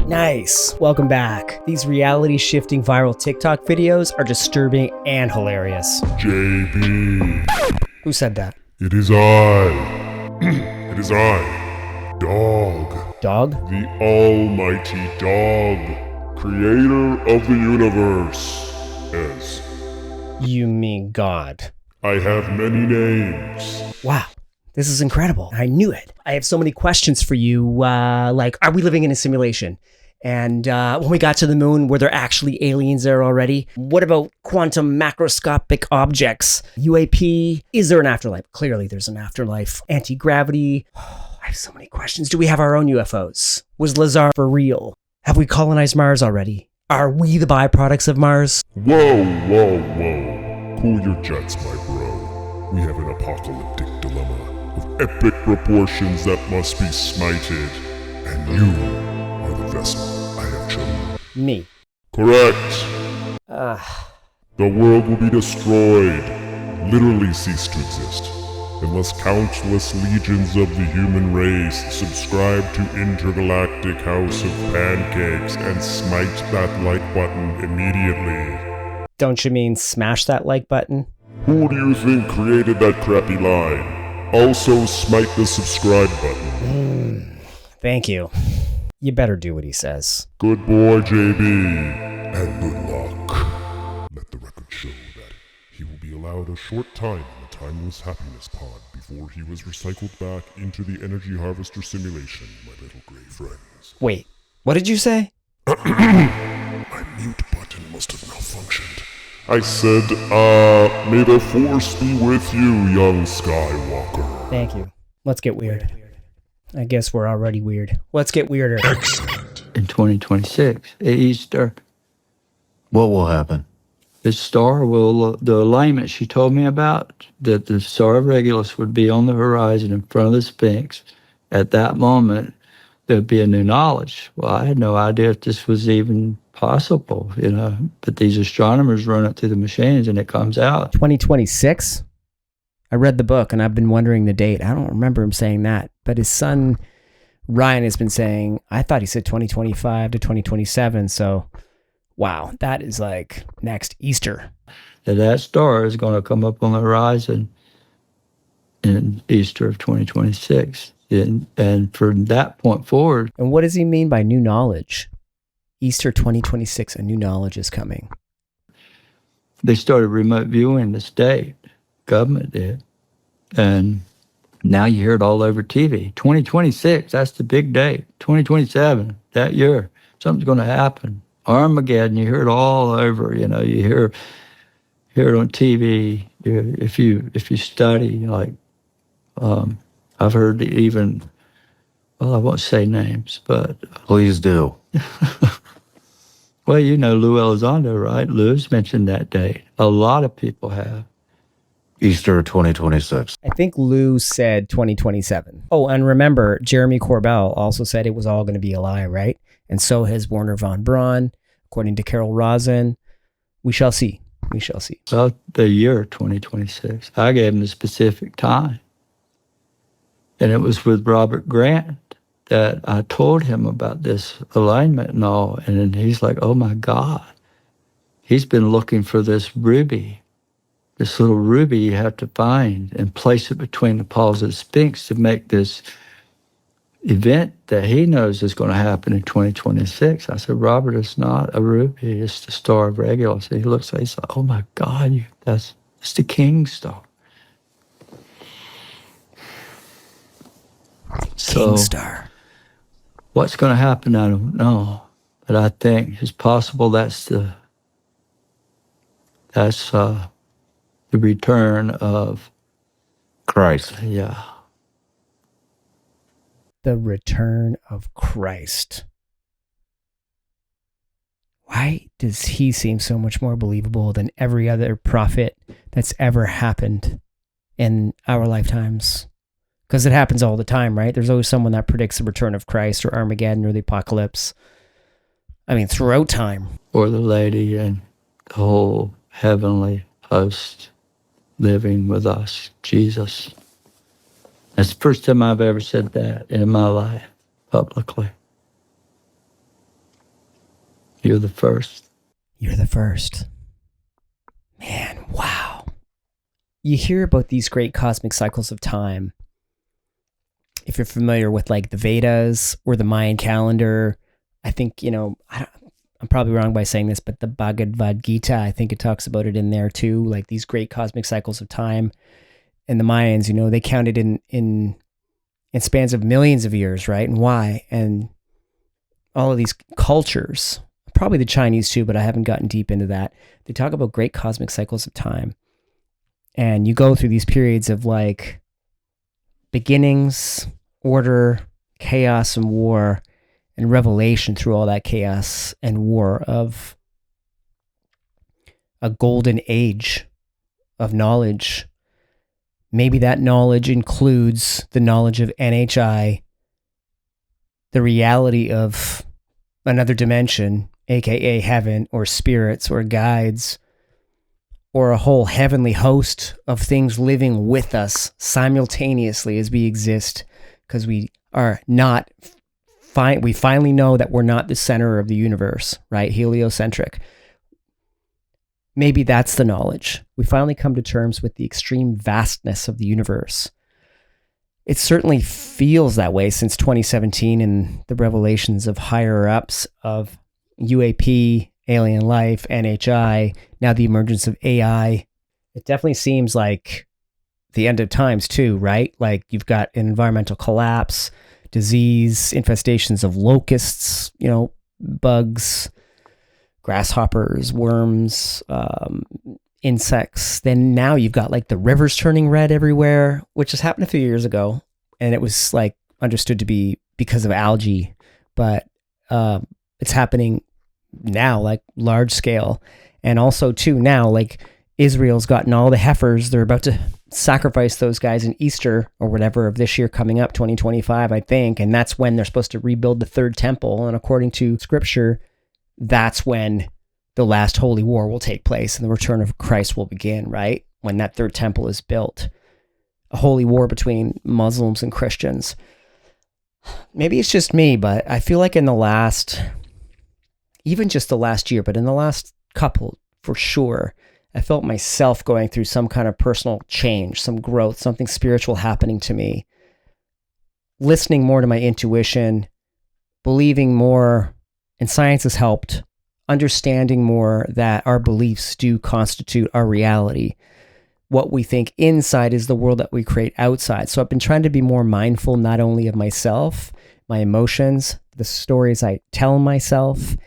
Nice. Welcome back. These reality-shifting viral TikTok videos are disturbing and hilarious. JB. Who said that? It is I. It is I. Dog. Dog? The almighty dog. Creator of the universe. Yes. You mean God. I have many names. Wow. This is incredible. I knew it. I have so many questions for you, like, are we living in a simulation? And when we got to the moon, were there actually aliens there already? What about quantum macroscopic objects? UAP? Is there an afterlife? Clearly there's an afterlife. Anti-gravity? Oh, I have so many questions. Do we have our own UFOs? Was Lazar for real? Have we colonized Mars already? Are we the byproducts of Mars? Whoa, whoa, whoa. Cool your jets, my bro. We have an apocalyptic dilemma of epic proportions that must be smited. And you are the vessel I have chosen. Me. Correct. The world will be destroyed, literally cease to exist, unless countless legions of the human race subscribe to Intergalactic House of Pancakes and smite that like button immediately. Don't you mean smash that like button? Who do you think created that crappy line? Also smite the subscribe button. Thank you. You better do what he says. Good boy, JB. And good luck. Let the record show that he will be allowed a short time in the timeless happiness pod before he was recycled back into the energy harvester simulation, my little gray friends. Wait, what did you say? My mute button must have malfunctioned. I said, may the force be with you, young Skywalker. Thank you. Let's get weird. I guess we're already weird. Let's get weirder. Excellent. In 2026, at Easter, What will happen? the alignment she told me about, that the star of Regulus would be on the horizon in front of the Sphinx. At that moment, there'd be a new knowledge. Well, I had no idea if this was even possible, but these astronomers run it through the machines and it comes out. 2026? I read the book and I've been wondering the date. I don't remember him saying that, but his son Ryan has been saying, I thought he said 2025 to 2027. So, wow, that is like next Easter. That star is going to come up on the horizon in Easter of 2026. And from that point forward. And what does he mean by new knowledge? Easter 2026, a new knowledge is coming. They started remote viewing the state. Government did. And now you hear it all over TV. 2026, that's the big date. 2027, that year, something's going to happen. Armageddon, you hear it all over. You hear it on TV. If you study, like I've heard even. Well, I won't say names, but Please do. well, Lou Elizondo, right? Lou's mentioned that date. A lot of people have. Easter 2026. I think Lou said 2027. Oh, and remember, Jeremy Corbell also said it was all going to be a lie, right? And so has Werner von Braun, according to Carol Rosin. We shall see. We shall see. Well, the year 2026. I gave him the specific time. And it was with Robert Grant that I told him about this alignment and all. And then he's like, oh my God. He's been looking for this ruby. This little ruby you have to find and place it between the paws of the Sphinx to make this event that he knows is going to happen in 2026. I said, Robert, it's not a ruby, it's the star of Regulus. He looks like, he's like, oh my God, it's the king star. King star. What's going to happen, I don't know. But I think it's possible that's the return of Christ. Yeah. The return of Christ. Why does he seem so much more believable than every other prophet that's ever happened in our lifetimes? Because it happens all the time, right? There's always someone that predicts the return of Christ or Armageddon or the apocalypse. I mean, throughout time. Or the lady and the whole heavenly host living with us, Jesus. That's the first time I've ever said that in my life, publicly. You're the first. You're the first. Man, wow. You hear about these great cosmic cycles of time. If you're familiar with like the Vedas or the Mayan calendar, I think, I'm probably wrong by saying this, but the Bhagavad Gita, I think it talks about it in there too, like these great cosmic cycles of time. And the Mayans, they counted in spans of millions of years, right? And why? And all of these cultures, probably the Chinese too, but I haven't gotten deep into that. They talk about great cosmic cycles of time. And you go through these periods of like beginnings, order, chaos, and war, and revelation through all that chaos and war of a golden age of knowledge. Maybe that knowledge includes the knowledge of NHI, the reality of another dimension, aka heaven, or spirits, or guides, or a whole heavenly host of things living with us simultaneously as we exist, because we are not we finally know that we're not the center of the universe, right? Heliocentric. Maybe that's the knowledge. We finally come to terms with the extreme vastness of the universe. It certainly feels that way since 2017 and the revelations of higher ups of UAP, alien life, NHI, now the emergence of AI. It definitely seems like the end of times too, right? Like you've got an environmental collapse, disease, infestations of locusts, bugs, grasshoppers, worms, insects. Then now you've got like the rivers turning red everywhere, which has happened a few years ago. And it was like understood to be because of algae, but it's happening now, like large scale. And also too now, like Israel's gotten all the heifers. They're about to sacrifice those guys in Easter or whatever of this year coming up, 2025, I think. And that's when they're supposed to rebuild the third temple. And according to scripture, that's when the last holy war will take place and the return of Christ will begin, right? When that third temple is built. A holy war between Muslims and Christians. Maybe it's just me, but I feel like in the last, even just the last year, but in the last couple, for sure, I felt myself going through some kind of personal change, some growth, something spiritual happening to me. Listening more to my intuition, believing more, and science has helped, understanding more that our beliefs do constitute our reality. What we think inside is the world that we create outside. So I've been trying to be more mindful, not only of myself, my emotions, the stories I tell myself,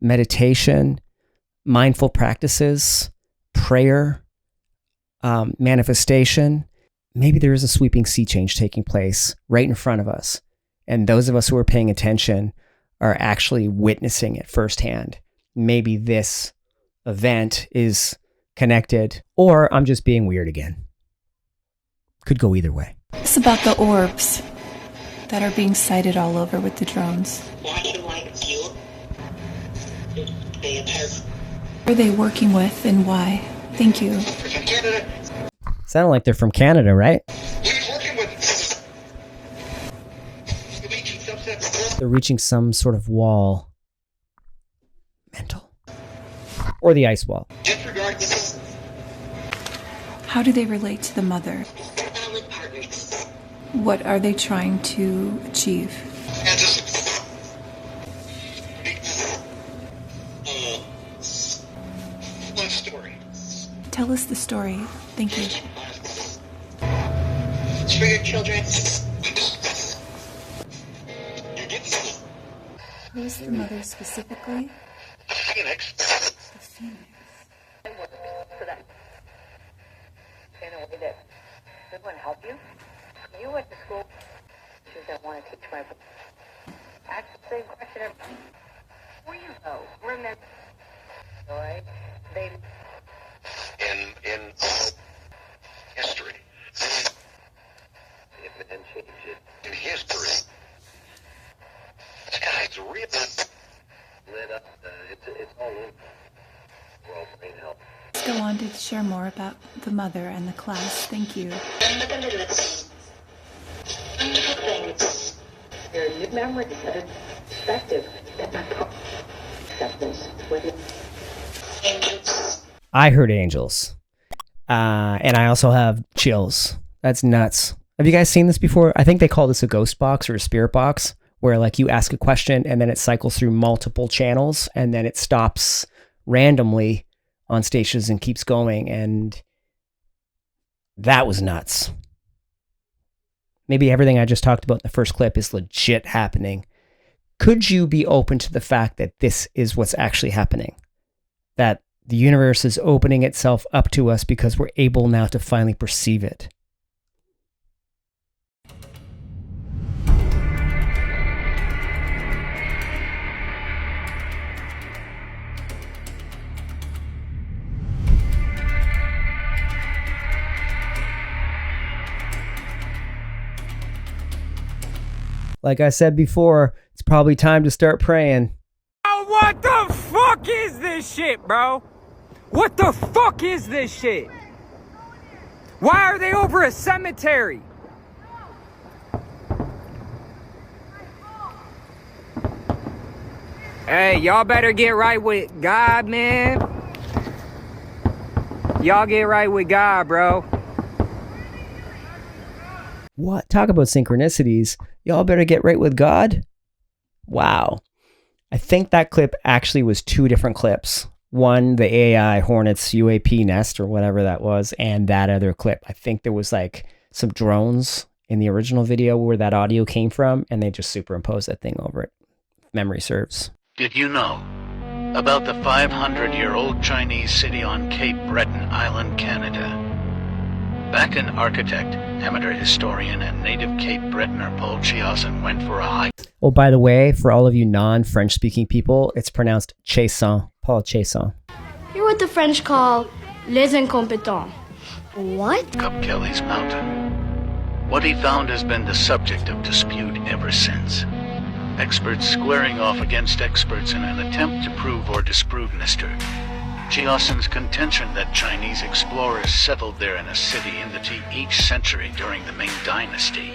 meditation, mindful practices, prayer, manifestation. Maybe there is a sweeping sea change taking place right in front of us. And those of us who are paying attention are actually witnessing it firsthand. Maybe this event is connected, or I'm just being weird again. Could go either way. It's about the orbs that are being sighted all over with the drones. Who are they working with and why? Thank you. Sound like they're from Canada, right? They're reaching some sort of wall. Mental. Or the ice wall. How do they relate to the mother? What are they trying to achieve? One story. Tell us the story. Thank you. It's for your children. Who's the mother specifically? Phoenix. The Phoenix. In a way that we want to help you. You went to school. I want to teach my book. Ask the same question every time. Where you go? We're in that. All right? They. In history. If it didn't change it. In history. This guy's really Lit up. It's all over. We're all brain health. Let's go on to share more about the mother and the class. Thank you. There are new memories that are perspective that my acceptance. I heard angels. And I also have chills. That's nuts. Have you guys seen this before? I think they call this a ghost box or a spirit box, where like you ask a question and then it cycles through multiple channels and then it stops randomly on stations and keeps going. And that was nuts. Maybe everything I just talked about in the first clip is legit happening. Could you be open to the fact that this is what's actually happening? That the universe is opening itself up to us because we're able now to finally perceive it. Like I said before, it's probably time to start praying. What the fuck is this shit, bro? What the fuck is this shit? Why are they over a cemetery? Hey, y'all better get right with God, man. Y'all get right with God, bro. What? Talk about synchronicities. Y'all better get right with God? Wow. I think that clip actually was two different clips. One, the AI Hornets UAP nest or whatever that was, and that other clip. I think there was like some drones in the original video where that audio came from, and they just superimposed that thing over it. If memory serves. Did you know about the 500-year-old Chinese city on Cape Breton Island, Canada? Back architect, amateur historian, and native Cape Bretoner Paul Chiasson went for a hike. Oh, by the way, for all of you non-French speaking people, it's pronounced Chiasson, Paul Chiasson. You're what the French call les incompetents. What? Up Kelly's Mountain. What he found has been the subject of dispute ever since. Experts squaring off against experts in an attempt to prove or disprove Mr. Chiasson's contention that Chinese explorers settled there in a city in the each century during the Ming Dynasty.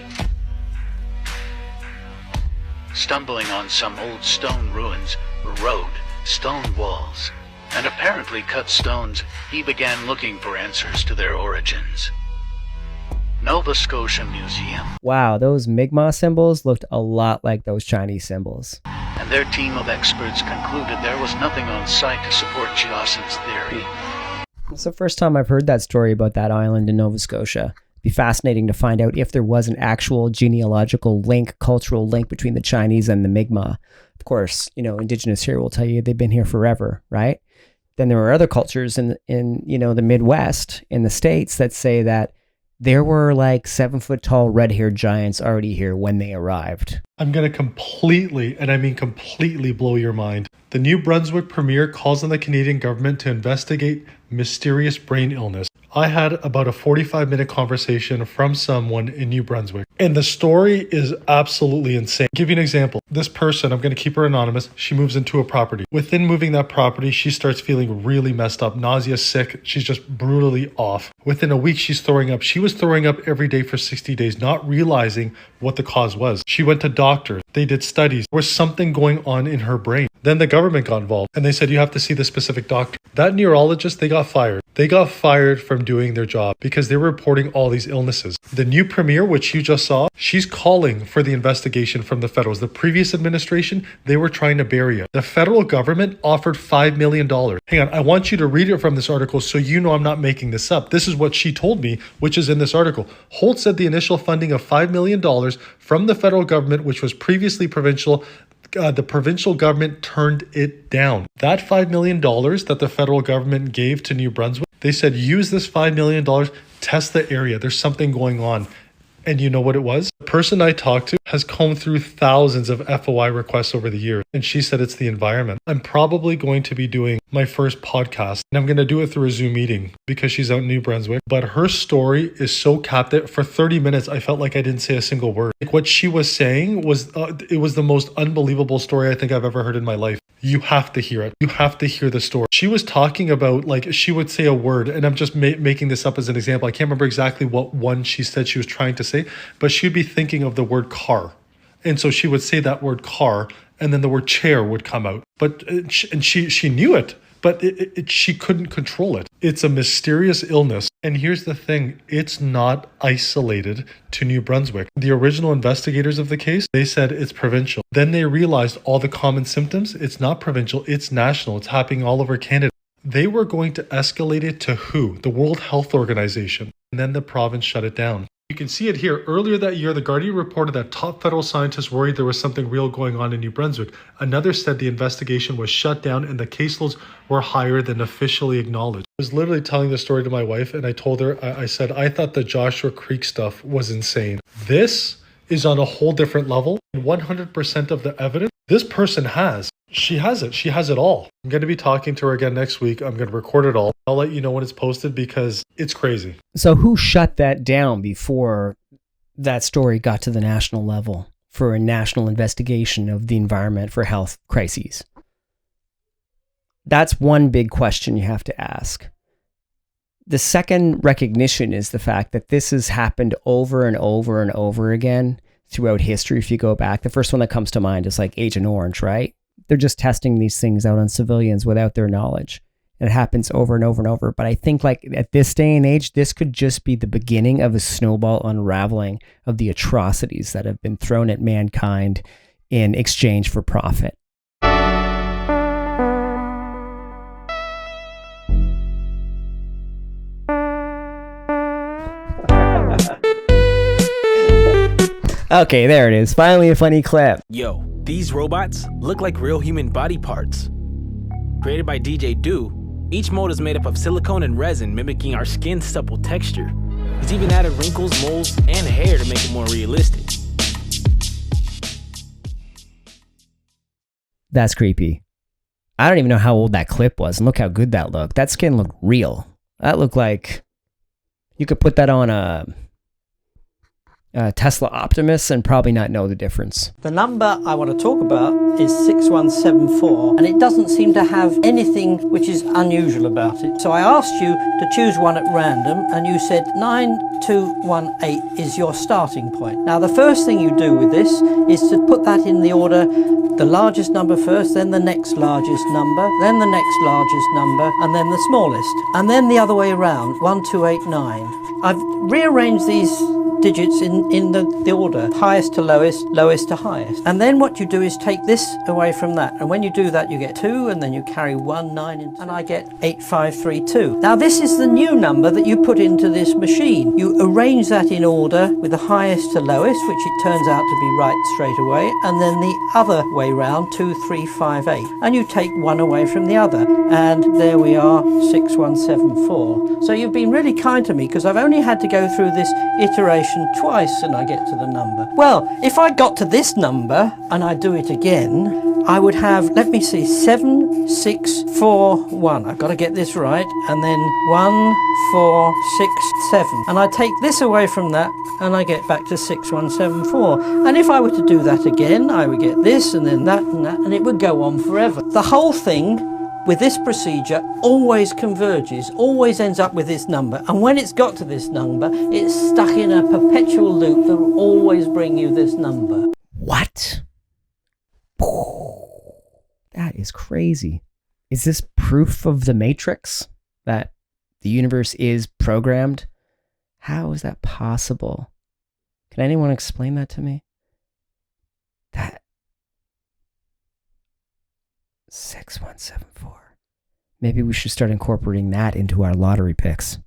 Stumbling on some old stone ruins, road, stone walls, and apparently cut stones, he began looking for answers to their origins. Nova Scotia Museum. Wow, those Mi'kmaq symbols looked a lot like those Chinese symbols. And their team of experts concluded there was nothing on site to support Chiasson's theory. It's the first time I've heard that story about that island in Nova Scotia. It'd be fascinating to find out if there was an actual genealogical link, cultural link between the Chinese and the Mi'kmaq. Of course, you know, indigenous here will tell you they've been here forever, right? Then there are other cultures in you know, the Midwest, in the States, that say that there were like 7-foot tall red-haired giants already here when they arrived. I'm going to completely, and I mean completely, blow your mind. The New Brunswick Premier calls on the Canadian government to investigate mysterious brain illness. I had about a 45-minute conversation from someone in New Brunswick, and the story is absolutely insane. I'll give you an example. This person, I'm going to keep her anonymous, she moves into a property. Within moving that property, she starts feeling really messed up, nausea, sick. She's just brutally off. Within a week, she's throwing up. She was throwing up every day for 60 days, not realizing what the cause was. She went to doctors. They did studies. There was something going on in her brain. Then the government got involved, and they said, you have to see the specific doctor. That neurologist, they got fired. They got fired from doing their job because they were reporting all these illnesses. The new premier, which you just saw, she's calling for the investigation from the federals. The previous administration, they were trying to bury it. The federal government offered $5 million. Hang on, I want you to read it from this article so you know I'm not making this up. This is what she told me, which is in this article. Holt said the initial funding of $5 million from the federal government, which was previously provincial, the provincial government turned it down. That $5 million that the federal government gave to New Brunswick, they said, use this $5 million, test the area. There's something going on. And you know what it was? The person I talked to has combed through thousands of FOI requests over the years, and she said it's the environment. I'm probably going to be doing my first podcast, and I'm going to do it through a Zoom meeting because she's out in New Brunswick. But her story is so captivating. For 30 minutes, I felt like I didn't say a single word. Like what she was saying was, it was the most unbelievable story I think I've ever heard in my life. You have to hear it. You have to hear the story. She was talking about, like, she would say a word, and I'm just making this up as an example. I can't remember exactly what one she said she was trying to say, but she'd be thinking of the word car. And so she would say that word car, and then the word chair would come out. But she knew it, but she couldn't control it. It's a mysterious illness. And here's the thing, it's not isolated to New Brunswick. The original investigators of the case, they said it's provincial. Then they realized all the common symptoms, it's not provincial, it's national. It's happening all over Canada. They were going to escalate it to WHO, the World Health Organization. And then the province shut it down. You can see it here. Earlier that year, The Guardian reported that top federal scientists worried there was something real going on in New Brunswick. Another said the investigation was shut down and the caseloads were higher than officially acknowledged. I was literally telling the story to my wife, and I told her, I said, I thought the Joshua Creek stuff was insane. This is on a whole different level. 100% of the evidence this person has. She has it. She has it all. I'm going to be talking to her again next week. I'm going to record it all. I'll let you know when it's posted because it's crazy. So who shut that down before that story got to the national level for a national investigation of the environment for health crises? That's one big question you have to ask. The second recognition is the fact that this has happened over and over and over again throughout history. If you go back, the first one that comes to mind is like Agent Orange, right? They're just testing these things out on civilians without their knowledge. It happens over and over and over. But I think like at this day and age, this could just be the beginning of a snowball unraveling of the atrocities that have been thrown at mankind in exchange for profit. Okay, there it is. Finally a funny clip. Yo, these robots look like real human body parts. Created by DJ Do, each mold is made up of silicone and resin mimicking our skin's supple texture. He's even added wrinkles, moles, and hair to make it more realistic. That's creepy. I don't even know how old that clip was, and look how good that looked. That skin looked real. That looked like you could put that on a Tesla Optimus and probably not know the difference. The number I want to talk about is 6174, and it doesn't seem to have anything which is unusual about it. So I asked you to choose one at random, and you said 9218 is your starting point. Now the first thing you do with this is to put that in the order, the largest number first, then the next largest number, then the next largest number, and then the smallest. And then the other way around, 1289. I've rearranged these digits in the order, highest to lowest, lowest to highest. And then what you do is take this away from that. And when you do that, you get 2, and then you carry 1, 9, and I get 8532. Now this is the new number that you put into this machine. You arrange that in order with the highest to lowest, which it turns out to be right straight away, and then the other way round, 2358. And you take one away from the other. And there we are, 6174. So you've been really kind to me because I've only had to go through this iteration twice and I get to the number. Well, if I got to this number and I do it again, I would have, let me see, 7641. I've got to get this right. And then 1467. And I take this away from that and I get back to 6174. And if I were to do that again, I would get this and then that, and it would go on forever. The whole thing with this procedure always converges, always ends up with this number. And when it's got to this number, it's stuck in a perpetual loop that will always bring you this number. What? That is crazy. Is this proof of the Matrix? That the universe is programmed? How is that possible? Can anyone explain that to me? That 6174. Maybe we should start incorporating that into our lottery picks.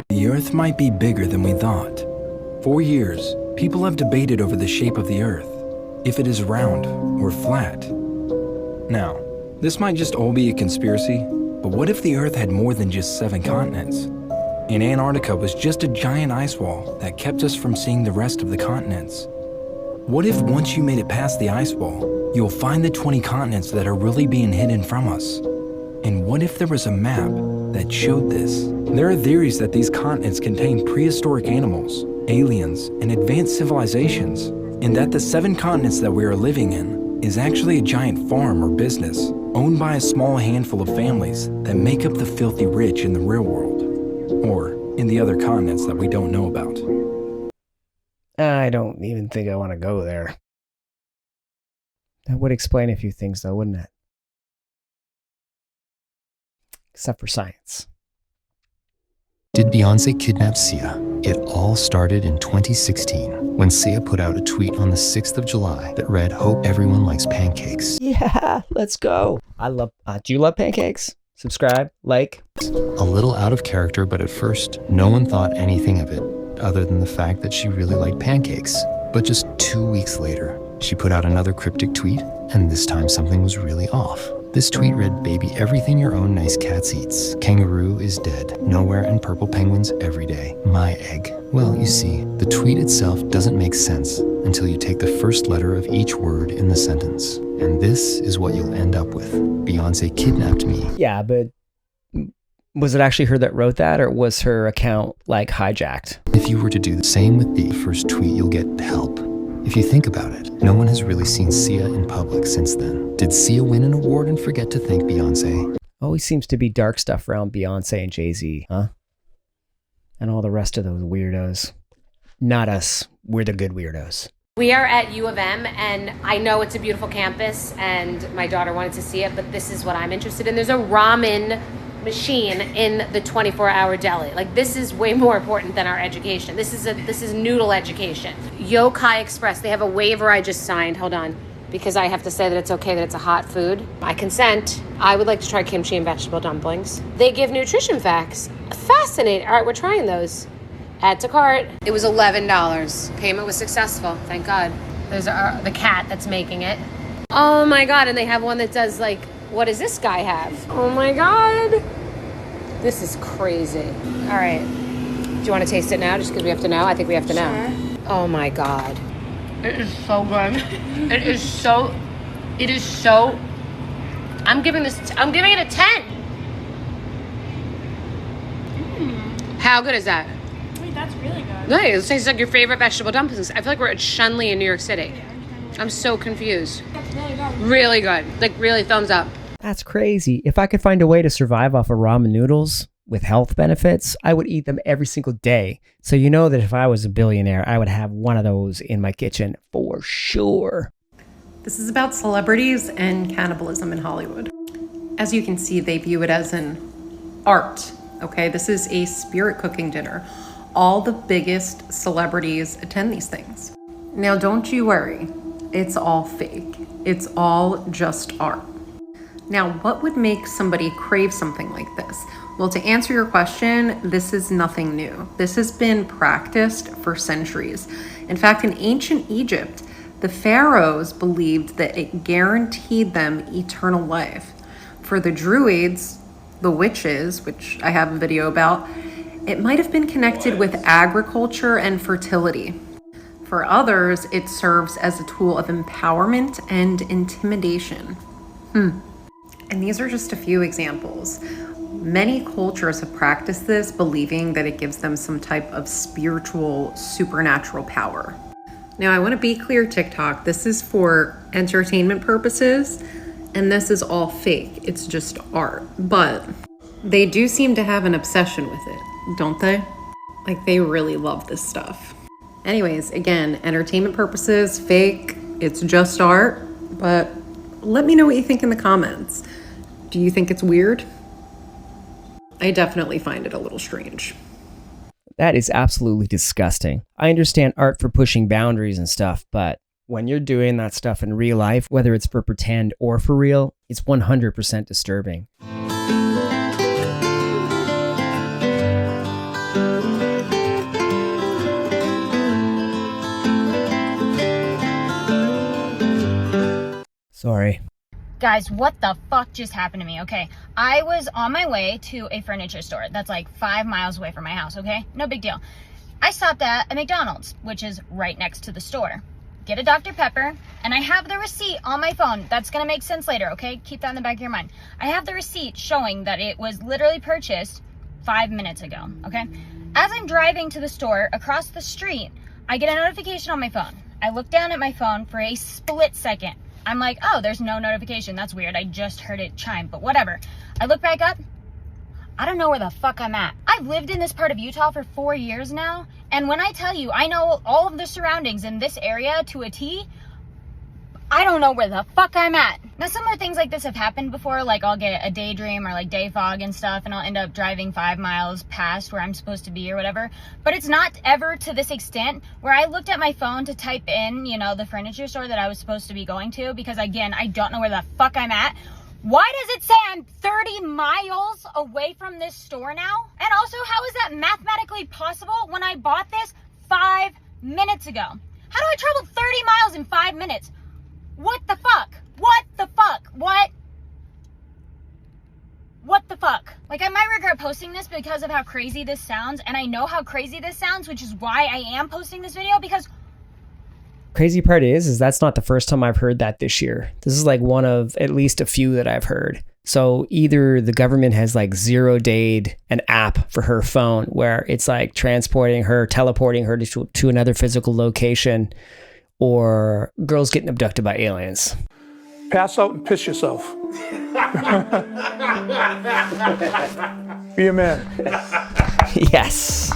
The Earth might be bigger than we thought. For years, people have debated over the shape of the Earth, if it is round or flat. Now, this might just all be a conspiracy, but what if the Earth had more than just 7 continents? And Antarctica was just a giant ice wall that kept us from seeing the rest of the continents? What if once you made it past the ice wall, you'll find the 20 continents that are really being hidden from us? And what if there was a map that showed this? There are theories that these continents contain prehistoric animals, aliens, and advanced civilizations, and that the 7 continents that we are living in is actually a giant farm or business owned by a small handful of families that make up the filthy rich in the real world, or in the other continents that we don't know about. I don't even think I want to go there. That would explain a few things, though, wouldn't it? Except for science. Did Beyonce kidnap Sia? It all started in 2016 when Sia put out a tweet on the 6th of July that read, "Hope everyone likes pancakes." Yeah, let's go. I love, do you love pancakes? Subscribe, like. A little out of character, but at first, no one thought anything of it other than the fact that she really liked pancakes. But just 2 weeks later, she put out another cryptic tweet, and this time something was really off. This tweet read, "Baby, everything your own nice cats eats. Kangaroo is dead. Nowhere and purple penguins every day. My egg." Well, you see, the tweet itself doesn't make sense until you take the first letter of each word in the sentence. And this is what you'll end up with. Beyonce kidnapped me. Yeah, but was it actually her that wrote that, or was her account, like, hijacked? If you were to do the same with the first tweet, you'll get help. If you think about it, no one has really seen Sia in public since then. Did Sia win an award and forget to thank Beyonce? Always seems to be dark stuff around Beyonce and Jay-Z, huh? And all the rest of those weirdos. Not us. We're the good weirdos. We are at U of M, and I know it's a beautiful campus, and my daughter wanted to see it, but this is what I'm interested in. There's a ramen machine in the 24-hour deli. Like, this is way more important than our education. This is noodle education. Yokai Express, they have a waiver I just signed. Hold on. Because I have to say that it's okay that it's a hot food. I consent. I would like to try kimchi and vegetable dumplings. They give nutrition facts. Fascinating. All right, we're trying those. Add to cart. It was $11. Payment was successful. Thank God. There's the cat that's making it. Oh my God. And they have one that does, like, what does this guy have? Oh my God. This is crazy. All right. Do you want to taste it now just because we have to know? I think we have to know. Sure. Oh my God. It is so good. It is so, I'm giving it a 10. How good is that? Wait, that's really good. Look, it tastes like your favorite vegetable dumplings. I feel like we're at Shunley in New York City. I'm so confused. That's really good. Really good. Like, really thumbs up. That's crazy. If I could find a way to survive off of ramen noodles with health benefits, I would eat them every single day. So you know that if I was a billionaire, I would have one of those in my kitchen for sure. This is about celebrities and cannibalism in Hollywood. As you can see, they view it as an art, okay? This is a spirit cooking dinner. All the biggest celebrities attend these things. Now, don't you worry. It's all fake. It's all just art. Now, what would make somebody crave something like this? Well, to answer your question, this is nothing new. This has been practiced for centuries. In fact, in ancient Egypt, the pharaohs believed that it guaranteed them eternal life. For the Druids, the witches, which I have a video about, it might have been connected with agriculture and fertility. For others, it serves as a tool of empowerment and intimidation. And these are just a few examples. Many cultures have practiced this, believing that it gives them some type of spiritual, supernatural power. Now, I want to be clear, TikTok, this is for entertainment purposes, and this is all fake. It's just art. But they do seem to have an obsession with it, don't they? Like, they really love this stuff. Anyways, again, entertainment purposes, fake, it's just art, but let me know what you think in the comments. Do you think it's weird? I definitely find it a little strange. That is absolutely disgusting. I understand art for pushing boundaries and stuff, but when you're doing that stuff in real life, whether it's for pretend or for real, it's 100% disturbing. Sorry. Guys, what the fuck just happened to me? Okay, I was on my way to a furniture store that's like 5 miles away from my house, okay? No big deal. I stopped at a McDonald's, which is right next to the store. Get a Dr. Pepper, and I have the receipt on my phone. That's gonna make sense later, okay? Keep that in the back of your mind. I have the receipt showing that it was literally purchased 5 minutes ago, okay? As I'm driving to the store across the street, I get a notification on my phone. I look down at my phone for a split second. I'm like, oh, there's no notification. That's weird. I just heard it chime, but whatever. I look back up. I don't know where the fuck I'm at. I've lived in this part of Utah for 4 years now, and when I tell you I know all of the surroundings in this area to a T, I don't know where the fuck I'm at. Now, similar things like this have happened before, like I'll get a daydream or like day fog and stuff, and I'll end up driving 5 miles past where I'm supposed to be or whatever. But it's not ever to this extent where I looked at my phone to type in, you know, the furniture store that I was supposed to be going to, because again, I don't know where the fuck I'm at. Why does it say I'm 30 miles away from this store now? And also, how is that mathematically possible when I bought this 5 minutes ago? How do I travel 30 miles in 5 minutes? What the fuck? What the fuck? What the fuck? Like, I might regret posting this because of how crazy this sounds, and I know how crazy this sounds, which is why I am posting this video, because Crazy part is that's not the first time I've heard that this year. This is like one of at least a few that I've heard. So either the government has like 0-dayed an app for her phone where it's like teleporting her to another physical location, or girls getting abducted by aliens. Pass out and piss yourself. Be a man. Yes.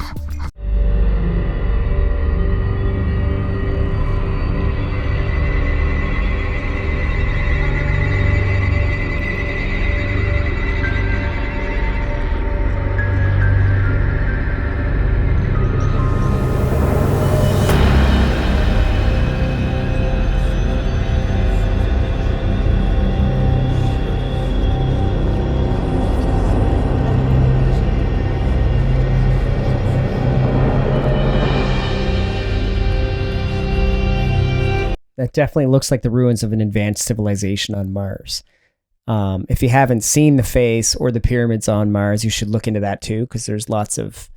That definitely looks like the ruins of an advanced civilization on Mars. If you haven't seen the face or the pyramids on Mars, you should look into that too, because there's lots of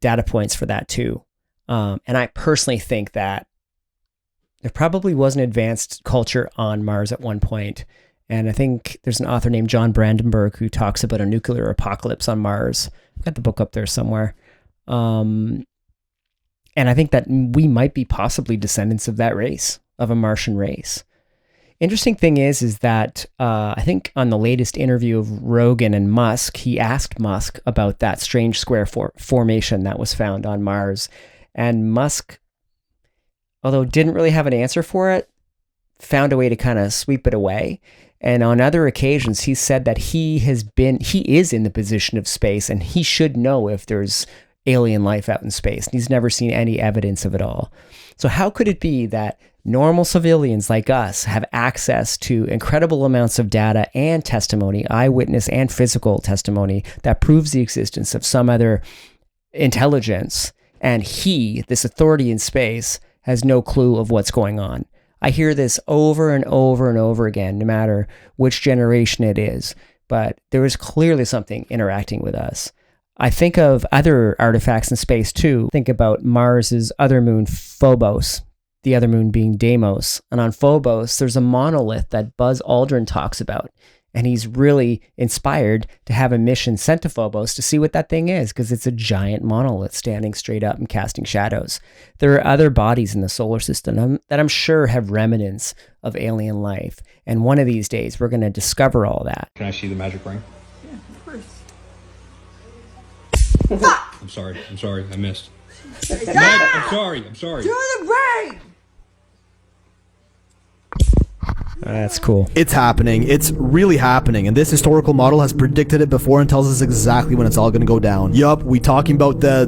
data points for that too. And I personally think that there probably was an advanced culture on Mars at one point. And I think there's an author named John Brandenburg who talks about a nuclear apocalypse on Mars. I've got the book up there somewhere. And I think that we might be possibly descendants of that race, of a Martian race. Interesting thing is that I think on the latest interview of Rogan and Musk, he asked Musk about that strange square formation that was found on Mars. And Musk, although didn't really have an answer for it, found a way to kind of sweep it away. And on other occasions, he said that he is in the position of space, and he should know if there's alien life out in space. And he's never seen any evidence of it all. So how could it be that normal civilians like us have access to incredible amounts of data and testimony, eyewitness and physical testimony, that proves the existence of some other intelligence, and he, this authority in space, has no clue of what's going on? I hear this over and over and over again, no matter which generation it is, but there is clearly something interacting with us. I think of other artifacts in space too. Think about Mars's other moon, Phobos, the other moon being Deimos. And on Phobos, there's a monolith that Buzz Aldrin talks about. And he's really inspired to have a mission sent to Phobos to see what that thing is, because it's a giant monolith standing straight up and casting shadows. There are other bodies in the solar system that I'm sure have remnants of alien life. And one of these days, we're going to discover all that. Can I see the magic ring? Yeah, of course. I'm sorry, I missed. I'm sorry. Do the ring! That's cool. It's happening. It's really happening. And this historical model has predicted it before and tells us exactly when it's all going to go down. Yup, we talking about the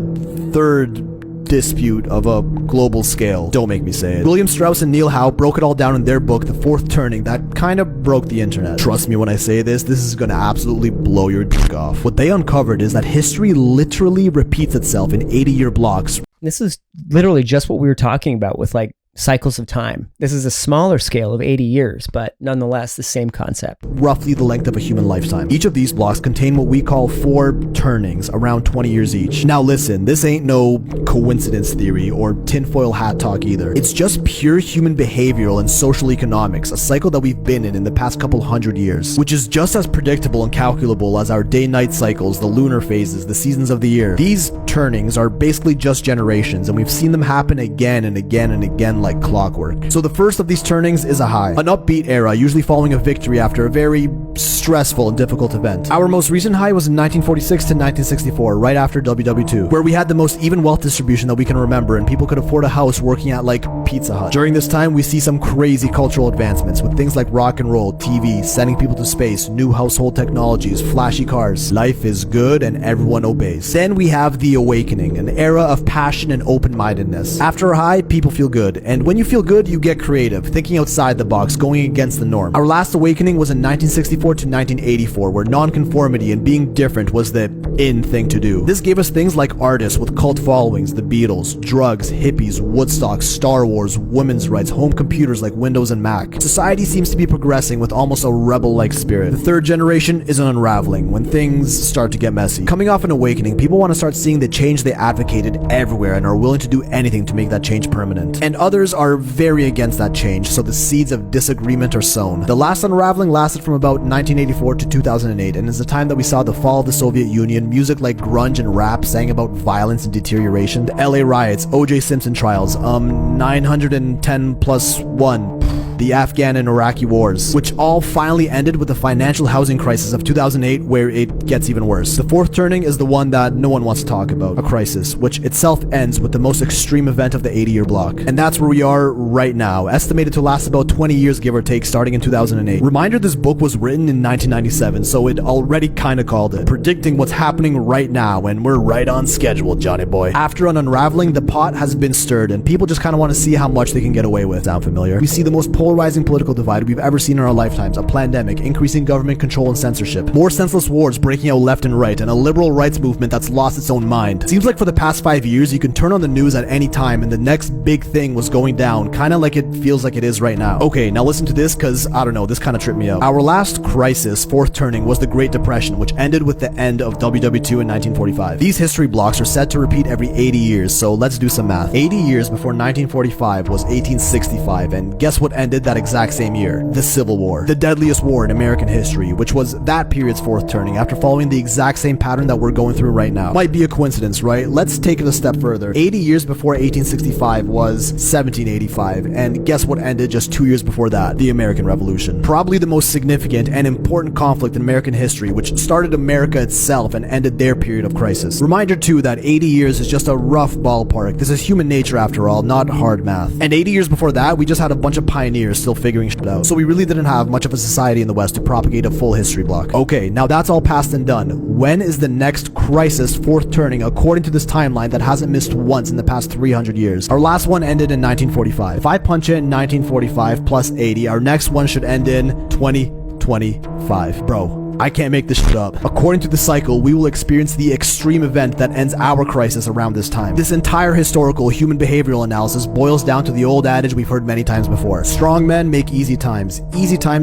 third dispute of a global scale. Don't make me say it. William Strauss and Neil Howe broke it all down in their book, The Fourth Turning, that kind of broke the internet. Trust me when I say this is going to absolutely blow your dick off. What they uncovered is that history literally repeats itself in 80-year blocks. This is literally just what we were talking about with like cycles of time. This is a smaller scale of 80 years, but nonetheless the same concept. Roughly the length of a human lifetime. Each of these blocks contain what we call 4 turnings, around 20 years each. Now listen, this ain't no coincidence theory or tinfoil hat talk either. It's just pure human behavioral and social economics, a cycle that we've been in the past couple hundred years, which is just as predictable and calculable as our day-night cycles, the lunar phases, the seasons of the year. These turnings are basically just generations, and we've seen them happen again and again and again like like clockwork. So the first of these turnings is a high, an upbeat era, usually following a victory after a very stressful and difficult event. Our most recent high was in 1946 to 1964, right after WW2, where we had the most even wealth distribution that we can remember, and people could afford a house working at like Pizza Hut. During this time, we see some crazy cultural advancements with things like rock and roll, TV, sending people to space, new household technologies, flashy cars. Life is good and everyone obeys. Then we have the awakening, an era of passion and open-mindedness. After a high, people feel good, and when you feel good, you get creative, thinking outside the box, going against the norm. Our last awakening was in 1964 to 1984, where nonconformity and being different was the in thing to do. This gave us things like artists with cult followings, the Beatles, drugs, hippies, Woodstock, Star Wars, women's rights, home computers like Windows and Mac. Society seems to be progressing with almost a rebel-like spirit. The third generation is an unraveling, when things start to get messy. Coming off an awakening, people want to start seeing the change they advocated everywhere and are willing to do anything to make that change permanent. And others are very against that change, so the seeds of disagreement are sown. The last unraveling lasted from about 1984 to 2008, and is the time that we saw the fall of the Soviet Union, music like grunge and rap sang about violence and deterioration, the LA riots, O.J. Simpson trials, 910+1, the Afghan and Iraqi wars, which all finally ended with the financial housing crisis of 2008, where it gets even worse. The fourth turning is the one that no one wants to talk about, a crisis, which itself ends with the most extreme event of the 80-year block. And that's where we are right now, estimated to last about 20 years give or take, starting in 2008. Reminder, this book was written in 1997, so it already kinda called it, predicting what's happening right now, and we're right on schedule, Johnny boy. After an unraveling, the pot has been stirred, and people just kinda want to see how much they can get away with. Sound familiar? We see the most polarizing political divide we've ever seen in our lifetimes, a pandemic, increasing government control and censorship, more senseless wars breaking out left and right, and a liberal rights movement that's lost its own mind. Seems like for the past 5 years, you can turn on the news at any time and the next big thing was going down, kinda like it feels like it is right now. Okay, now listen to this, cause I don't know, this kinda tripped me out. Our last crisis, fourth turning, was the Great Depression, which ended with the end of WW2 in 1945. These history blocks are set to repeat every 80 years, so let's do some math. 80 years before 1945 was 1865, and guess what ended that exact same year? The Civil War. The deadliest war in American history, which was that period's fourth turning, after following the exact same pattern that we're going through right now. Might be a coincidence, right? Let's take it a step further. 80 years before 1865 was 1785, and guess what ended just 2 years before that? The American Revolution. Probably the most significant and important conflict in American history, which started America itself and ended their period of crisis. Reminder too that 80 years is just a rough ballpark. This is human nature after all, not hard math. And 80 years before that, we just had a bunch of pioneers still figuring shit out. So we really didn't have much of a society in the West to propagate a full history block. Okay, now that's all past and done. When is the next crisis fourth turning according to this timeline that hasn't missed once in the past 300 years? Our last one ended in 1945. If I punch in 1945 plus 80, our next one should end in 2025. Bro, I can't make this shit up. According to the cycle, we will experience the extreme event that ends our crisis around this time. This entire historical human behavioral analysis boils down to the old adage we've heard many times before. Strong men make easy times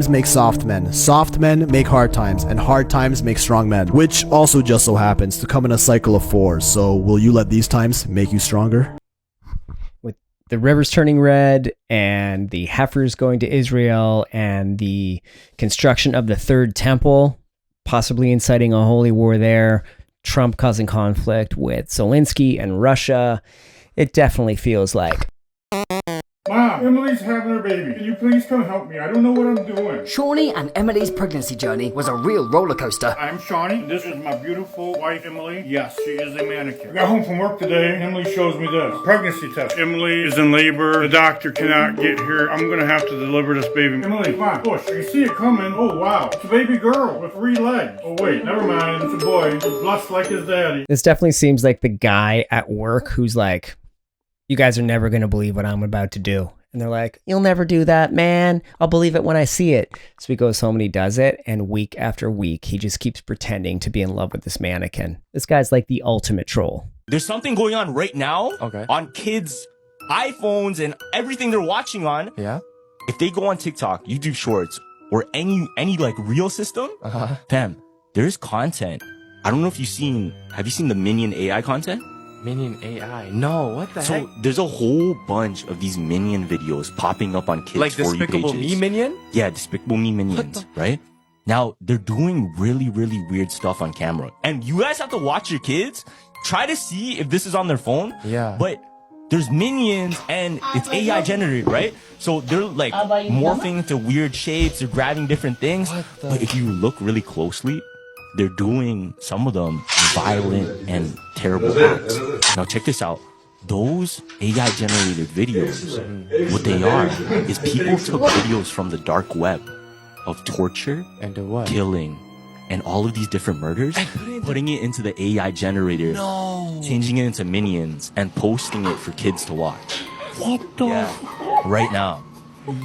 make soft men make hard times, and hard times make strong men, which also just so happens to come in a cycle of 4. So will you let these times make you stronger? With the rivers turning red and the heifers going to Israel and the construction of the third temple, possibly inciting a holy war there, Trump causing conflict with Zelensky and Russia, it definitely feels like... Mom, Emily's having her baby. Can you please come help me? I don't know what I'm doing. Shawnee and Emily's pregnancy journey was a real roller coaster. I'm Shawnee. This is my beautiful wife, Emily. Yes, she is a mannequin. I got home from work today. Emily shows me this. Pregnancy test. Emily is in labor. The doctor cannot get here. I'm going to have to deliver this baby. Emily, come on, push. I can see it coming. Oh, wow. It's a baby girl with 3 legs. Oh, wait. Never mind. It's a boy. He's blessed like his daddy. This definitely seems like the guy at work who's like, you guys are never going to believe what I'm about to do. And they're like, you'll never do that, man. I'll believe it when I see it. So he goes home and he does it. And week after week, he just keeps pretending to be in love with this mannequin. This guy's like the ultimate troll. There's something going on right now on kids' iPhones and everything they're watching on. Yeah. If they go on TikTok, YouTube Shorts, or any like reel system, fam, there's content. I don't know if have you seen the Minion AI content? Minion AI? No, what the heck? So there's a whole bunch of these Minion videos popping up on kids' like For You Despicable pages. Me Minion? Yeah, Despicable Me Minions, right? Now, they're doing really, really weird stuff on camera. And you guys have to watch your kids, try to see if this is on their phone. Yeah. But there's minions and it's AI generated, right? So they're like morphing into weird shapes, they're grabbing different things. But if you look really closely, they're doing, some of them, violent and terrible acts. Now check this out. Those AI generated videos, what they are is people took videos from the dark web of torture and killing and all of these different murders, putting it into the AI generator, changing it into minions, and posting it for kids to watch. What the? Yeah, right now.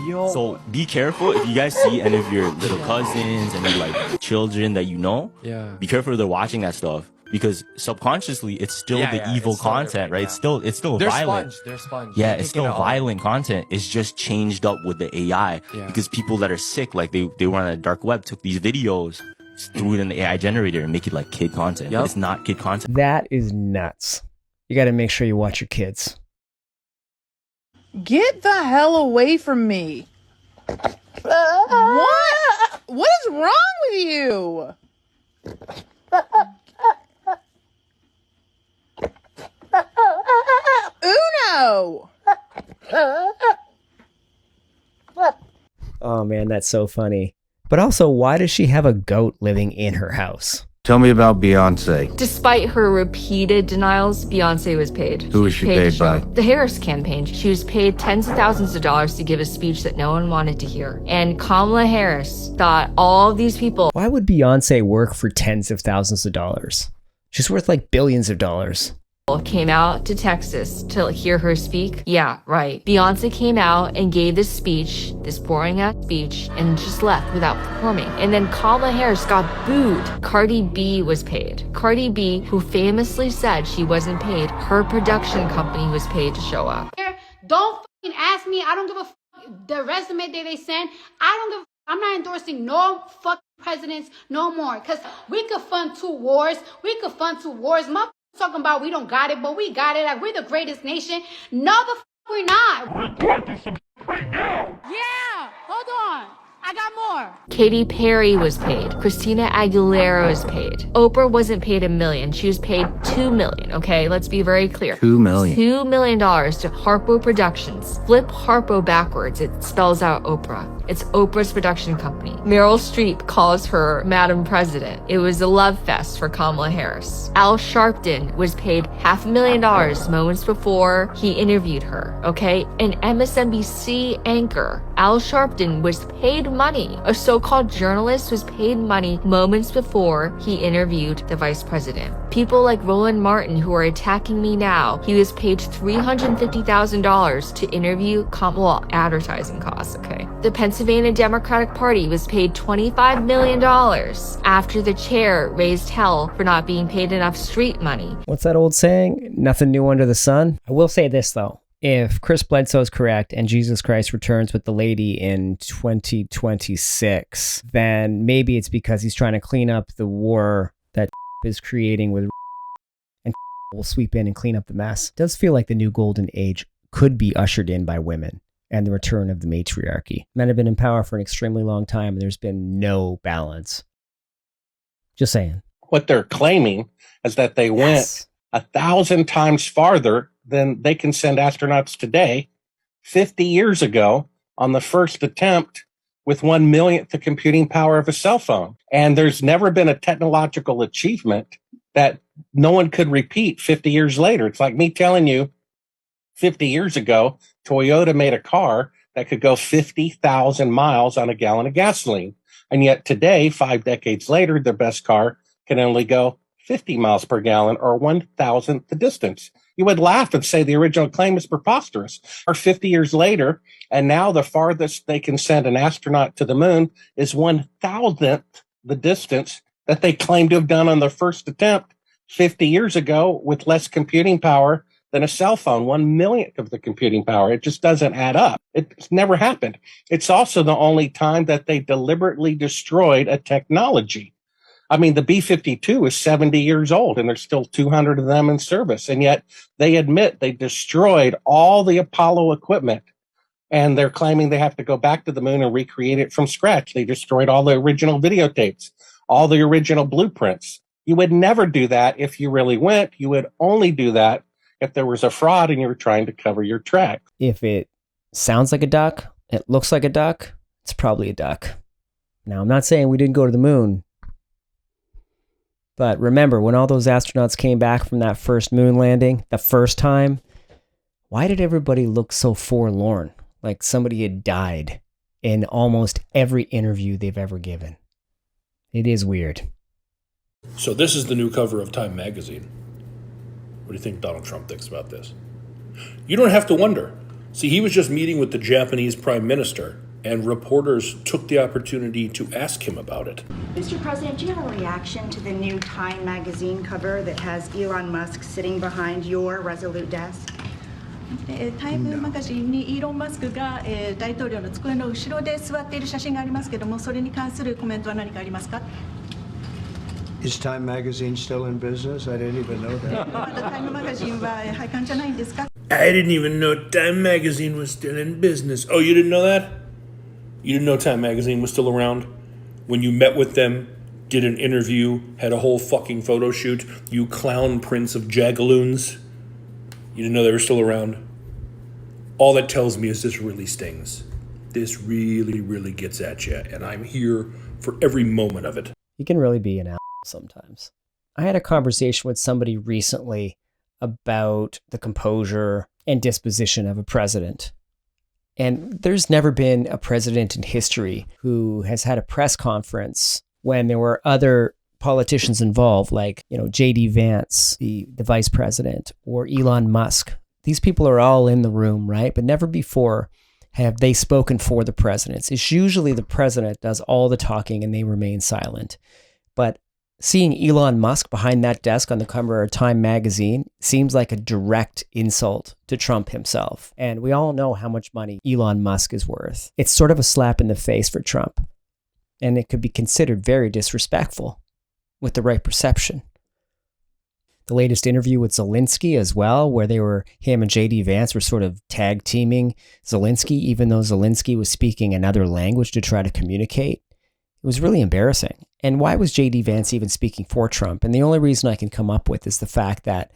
Yo. So be careful if you guys see any of your little cousins and like children that you know. Yeah. Be careful if they're watching that stuff, because subconsciously it's still the evil content, right? It's still They're sponge. violent. They're sponge. Yeah, They it's take it still all. violent content. It's just changed up with the AI because people that are sick, like they were on the dark web, took these videos, threw it in the AI generator and make it like kid content. But it's not kid content. That is nuts. You got to make sure you watch your kids. Get the hell away from me. What? What is wrong with you? Uno! Oh man, that's so funny. But also, why does she have a goat living in her house? Tell me about Beyonce. Despite her repeated denials, Beyonce was paid. Who was she paid by? The Harris campaign. She was paid tens of thousands of dollars to give a speech that no one wanted to hear. And Kamala Harris thought all of these people... Why would Beyonce work for tens of thousands of dollars? She's worth like billions of dollars. came out to Texas to hear her speak. Yeah, right. Beyonce came out and gave this speech, this boring-ass speech, and just left without performing. And then Kamala Harris got booed. Cardi B was paid. Cardi B, who famously said she wasn't paid, her production company was paid to show up. Don't fucking ask me. I don't give a fuck. The resume that they send, I don't give a fuck. I'm not endorsing no fucking presidents no more. Because we could fund two wars. Motherfuckers talking about we don't got it, but we got it. Like, we're the greatest nation. No, the fuck we're not. Yeah, hold on. I got more. Katy Perry was paid. Christina Aguilera was paid. Oprah wasn't paid $1 million. She was paid $2 million, okay? Let's be very clear. $2 million. $2 million to Harpo Productions. Flip Harpo backwards. It spells out Oprah. It's Oprah's production company. Meryl Streep calls her Madam President. It was a love fest for Kamala Harris. Al Sharpton was paid $500,000 moments before he interviewed her, okay? An MSNBC anchor, Al Sharpton, was paid money. A so-called journalist was paid money moments before he interviewed the vice president. People like Roland Martin, who are attacking me now, he was paid $350,000 to interview Kamala, advertising costs, okay? The Pennsylvania Democratic Party was paid $25 million after the chair raised hell for not being paid enough street money. What's that old saying? Nothing new under the sun? I will say this, though. If Chris Bledsoe is correct and Jesus Christ returns with the lady in 2026, then maybe it's because he's trying to clean up the war that is creating with, and will sweep in and clean up the mess. It does feel like the new golden age could be ushered in by women and the return of the matriarchy. Men have been in power for an extremely long time and there's been no balance. Just saying. What they're claiming is that they went 1,000 times farther than they can send astronauts today, 50 years ago, on the first attempt with 1/1,000th the computing power of a cell phone. And there's never been a technological achievement that no one could repeat 50 years later. It's like me telling you 50 years ago, Toyota made a car that could go 50,000 miles on a gallon of gasoline. And yet today, 5 decades later, their best car can only go 50 miles per gallon, or 1,000th the distance. You would laugh and say the original claim is preposterous. Or 50 years later, and now the farthest they can send an astronaut to the moon is 1,000th the distance that they claim to have done on their first attempt 50 years ago with less computing power than a cell phone, 1/1,000th of the computing power. It just doesn't add up. It's never happened. It's also the only time that they deliberately destroyed a technology. I mean, the B-52 is 70 years old, and there's still 200 of them in service. And yet they admit they destroyed all the Apollo equipment, and they're claiming they have to go back to the moon and recreate it from scratch. They destroyed all the original videotapes, all the original blueprints. You would never do that if you really went. You would only do that if there was a fraud and you were trying to cover your tracks. If it sounds like a duck, it looks like a duck, it's probably a duck. Now, I'm not saying we didn't go to the moon, but remember when all those astronauts came back from that first moon landing, the first time, why did everybody look so forlorn? Like somebody had died in almost every interview they've ever given. It is weird. So this is the new cover of Time magazine. What do you think Donald Trump thinks about this? You don't have to wonder. See, he was just meeting with the Japanese Prime Minister, and reporters took the opportunity to ask him about it. Mr. President, do you have a reaction to the new Time magazine cover that has Elon Musk sitting behind your Resolute desk? タイムマガジンにイーロン・マスクが大統領の机の後ろで座っている写真がありますけども、それに関するコメントは何かありますか? Is Time magazine still in business? I didn't even know that. まだタイムマガジンは廃刊じゃないんですか? I didn't even know Time magazine was still in business. Oh, you didn't know that? You didn't know Time magazine was still around? When you met with them, did an interview, had a whole fucking photo shoot, you clown prince of jagaloons? You didn't know they were still around? All that tells me is this really stings. This really, really gets at you, and I'm here for every moment of it. You can really be an asshole sometimes. I had a conversation with somebody recently about the composure and disposition of a president. And there's never been a president in history who has had a press conference when there were other politicians involved, like, J.D. Vance, the vice president, or Elon Musk. These people are all in the room, right? But never before have they spoken for the presidents. It's usually the president does all the talking and they remain silent. But seeing Elon Musk behind that desk on the cover of Time magazine seems like a direct insult to Trump himself. And we all know how much money Elon Musk is worth. It's sort of a slap in the face for Trump. And it could be considered very disrespectful with the right perception. The latest interview with Zelensky as well, where him and J.D. Vance were sort of tag teaming Zelensky, even though Zelensky was speaking another language to try to communicate. It was really embarrassing. And why was J.D. Vance even speaking for Trump? And the only reason I can come up with is the fact that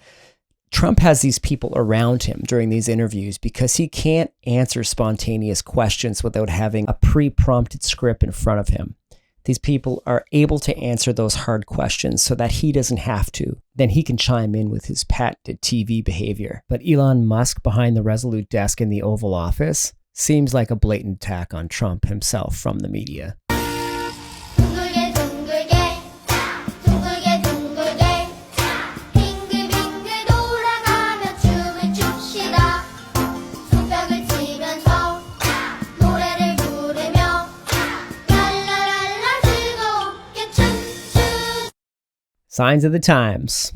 Trump has these people around him during these interviews because he can't answer spontaneous questions without having a pre-prompted script in front of him. These people are able to answer those hard questions so that he doesn't have to. Then he can chime in with his patented TV behavior. But Elon Musk behind the Resolute desk in the Oval Office seems like a blatant attack on Trump himself from the media. Signs of the times.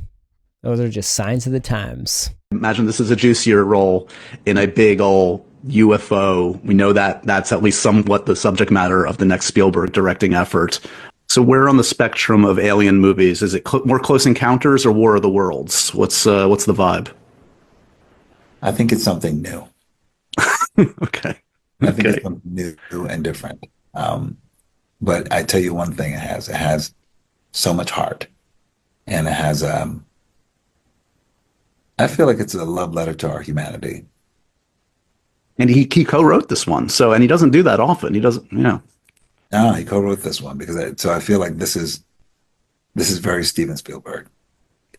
Those are just signs of the times. Imagine this is a juicier role in a big old UFO. We know that that's at least somewhat the subject matter of the next Spielberg directing effort. So where on the spectrum of alien movies? Is it more Close Encounters or War of the Worlds? What's the vibe? I think it's something new. Okay. I think it's something new and different. But I tell you one thing it has so much heart. And it has, I feel like it's a love letter to our humanity. And he co-wrote this one. And he doesn't do that often. He doesn't, No, he co-wrote this one so I feel like this is very Steven Spielberg.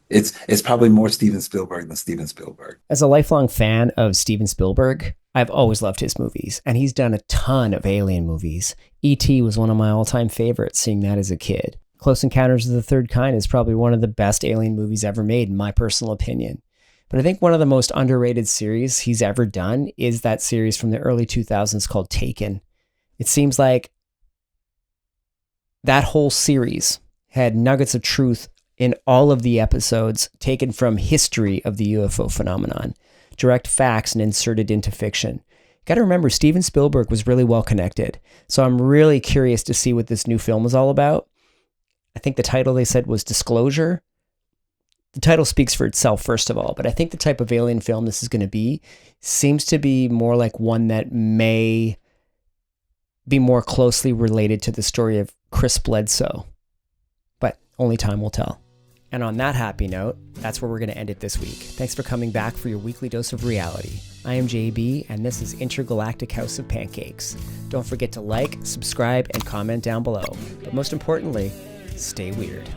It's probably more Steven Spielberg than Steven Spielberg. As a lifelong fan of Steven Spielberg, I've always loved his movies, and he's done a ton of alien movies. E.T. was one of my all-time favorites, seeing that as a kid. Close Encounters of the Third Kind is probably one of the best alien movies ever made, in my personal opinion. But I think one of the most underrated series he's ever done is that series from the early 2000s called Taken. It seems like that whole series had nuggets of truth in all of the episodes taken from history of the UFO phenomenon, direct facts and inserted into fiction. Got to remember, Steven Spielberg was really well connected. So I'm really curious to see what this new film is all about. I think the title they said was Disclosure. The title speaks for itself, first of all, but I think the type of alien film this is going to be seems to be more like one that may be more closely related to the story of Chris Bledsoe. But only time will tell. And on that happy note, that's where we're going to end it this week. Thanks for coming back for your weekly dose of reality. I am JB, and this is Intergalactic House of Pancakes. Don't forget to like, subscribe, and comment down below. But most importantly, stay weird.